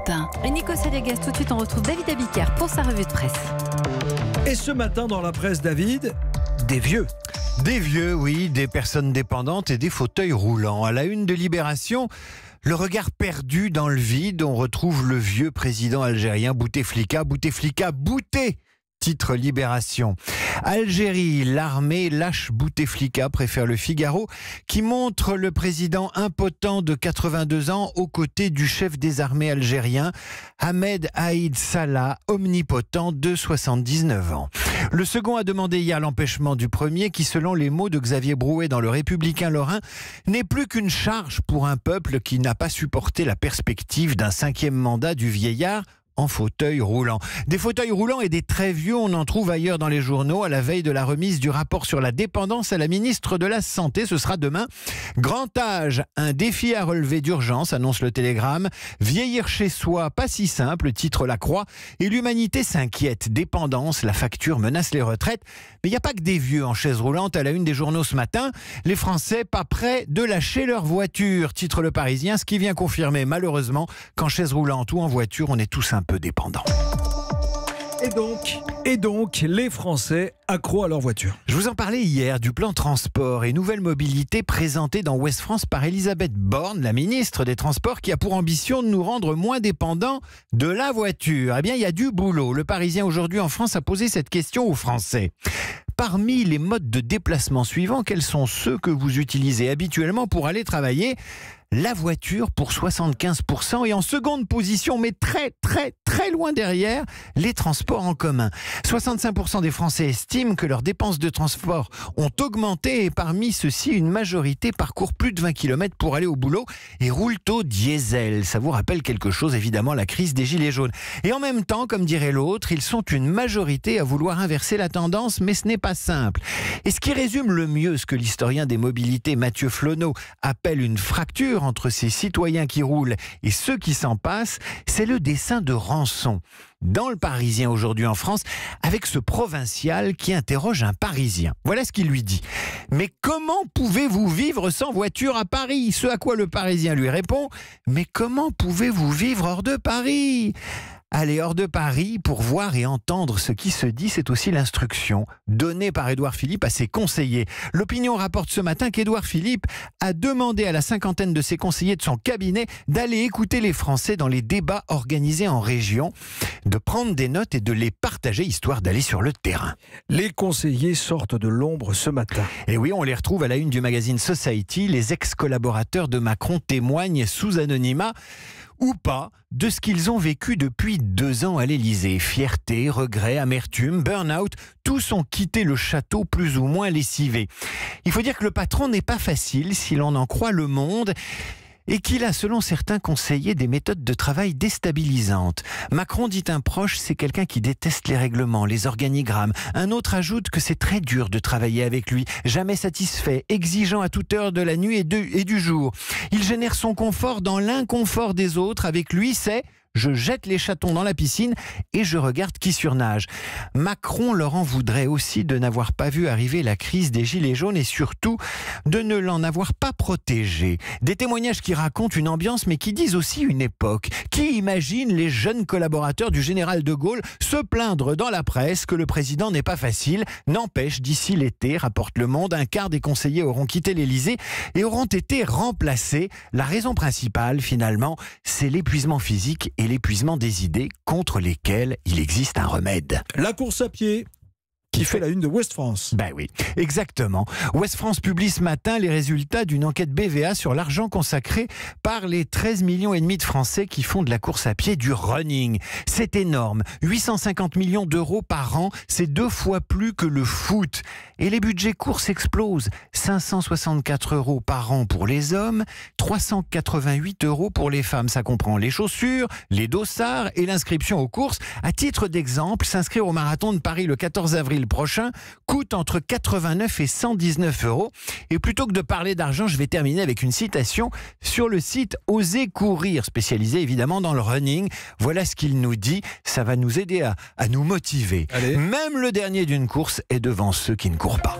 matin. Et Nico Saliagas, tout de suite on retrouve David Abiker pour sa revue de presse. Et ce matin dans la presse, David, des vieux. Des vieux, oui, des personnes dépendantes et des fauteuils roulants. À la une de Libération, le regard perdu dans le vide, on retrouve le vieux président algérien Bouteflika. Bouteflika, Bouté, titre Libération. Algérie, l'armée lâche Bouteflika, préfère le Figaro, qui montre le président impotent de 82 ans aux côtés du chef des armées algérien, Ahmed Aïd Salah, omnipotent de 79 ans. Le second a demandé hier l'empêchement du premier qui, selon les mots de Xavier Brouet dans Le Républicain lorrain, n'est plus qu'une charge pour un peuple qui n'a pas supporté la perspective d'un 5e mandat du vieillard en fauteuil roulant. Des fauteuils roulants et des très vieux, on en trouve ailleurs dans les journaux à la veille de la remise du rapport sur la dépendance à la ministre de la Santé. Ce sera demain. Grand âge, un défi à relever d'urgence, annonce le Télégramme. Vieillir chez soi, pas si simple, titre La Croix. Et l'humanité s'inquiète. Dépendance, la facture menace les retraites. Mais il n'y a pas que des vieux en chaise roulante à la une des journaux ce matin. Les Français pas prêts de lâcher leur voiture, titre Le Parisien, ce qui vient confirmer malheureusement qu'en chaise roulante ou en voiture, on est tous un peu dépendants. Et donc, les Français accros à leur voiture. Je vous en parlais hier du plan transport et nouvelle mobilité présenté dans Ouest France par Elisabeth Borne, la ministre des Transports, qui a pour ambition de nous rendre moins dépendants de la voiture. Eh bien, il y a du boulot. Le Parisien aujourd'hui en France a posé cette question aux Français. Parmi les modes de déplacement suivants, quels sont ceux que vous utilisez habituellement pour aller travailler ? La voiture pour 75% et en seconde position, mais très loin derrière, les transports en commun. 65% des Français estiment que leurs dépenses de transport ont augmenté et parmi ceux-ci, une majorité parcourt plus de 20 km pour aller au boulot et roule au diesel. Ça vous rappelle quelque chose, évidemment, la crise des Gilets jaunes. Et en même temps, comme dirait l'autre, ils sont une majorité à vouloir inverser la tendance, mais ce n'est pas simple. Et ce qui résume le mieux ce que l'historien des mobilités Mathieu Flonneau appelle une fracture entre ces citoyens qui roulent et ceux qui s'en passent, c'est le dessin de Rançon dans Le Parisien aujourd'hui en France, avec ce provincial qui interroge un Parisien. Voilà ce qu'il lui dit. « Mais comment pouvez-vous vivre sans voiture à Paris ?» Ce à quoi le Parisien lui répond « Mais comment pouvez-vous vivre hors de Paris ?» Aller hors de Paris pour voir et entendre ce qui se dit, c'est aussi l'instruction donnée par Édouard Philippe à ses conseillers. L'Opinion rapporte ce matin qu'Édouard Philippe a demandé à la cinquantaine de ses conseillers de son cabinet d'aller écouter les Français dans les débats organisés en région, de prendre des notes et de les partager, histoire d'aller sur le terrain. Les conseillers sortent de l'ombre ce matin. Et oui, on les retrouve à la une du magazine Society. Les ex-collaborateurs de Macron témoignent sous anonymat, ou pas, de ce qu'ils ont vécu depuis 2 ans à l'Élysée. Fierté, regret, amertume, burn-out, tous ont quitté le château plus ou moins lessivés. Il faut dire que le patron n'est pas facile si l'on en croit Le Monde et qu'il a, selon certains conseillers, des méthodes de travail déstabilisantes. Macron, dit un proche, c'est quelqu'un qui déteste les règlements, les organigrammes. Un autre ajoute que c'est très dur de travailler avec lui, jamais satisfait, exigeant à toute heure de la nuit et du jour. Il génère son confort dans l'inconfort des autres. Avec lui, c'est je jette les chatons dans la piscine et je regarde qui surnage. Macron leur en voudrait aussi de n'avoir pas vu arriver la crise des Gilets jaunes et surtout de ne l'en avoir pas protégé. Des témoignages qui racontent une ambiance mais qui disent aussi une époque. Qui imagine les jeunes collaborateurs du général de Gaulle se plaindre dans la presse que le président n'est pas facile? N'empêche, d'ici l'été, rapporte Le Monde, un quart des conseillers auront quitté l'Élysée et auront été remplacés. La raison principale, finalement, c'est l'épuisement physique et l'épuisement des idées contre lesquelles il existe un remède. La course à pied qui fait la une de Ouest France. Ben oui, exactement. Ouest France publie ce matin les résultats d'une enquête BVA sur l'argent consacré par les 13,5 millions de Français qui font de la course à pied, du running. C'est énorme. 850 millions d'euros par an, c'est 2 fois plus que le foot. Et les budgets courses explosent. 564 € par an pour les hommes, 388 € pour les femmes. Ça comprend les chaussures, les dossards et l'inscription aux courses. À titre d'exemple, s'inscrire au marathon de Paris le 14 avril prochain coûte entre 89 et 119 €. Et plutôt que de parler d'argent, je vais terminer avec une citation sur le site Oser Courir, spécialisé évidemment dans le running. Voilà ce qu'il nous dit. Ça va nous aider à nous motiver. Allez. Même le dernier d'une course est devant ceux qui ne courent pas.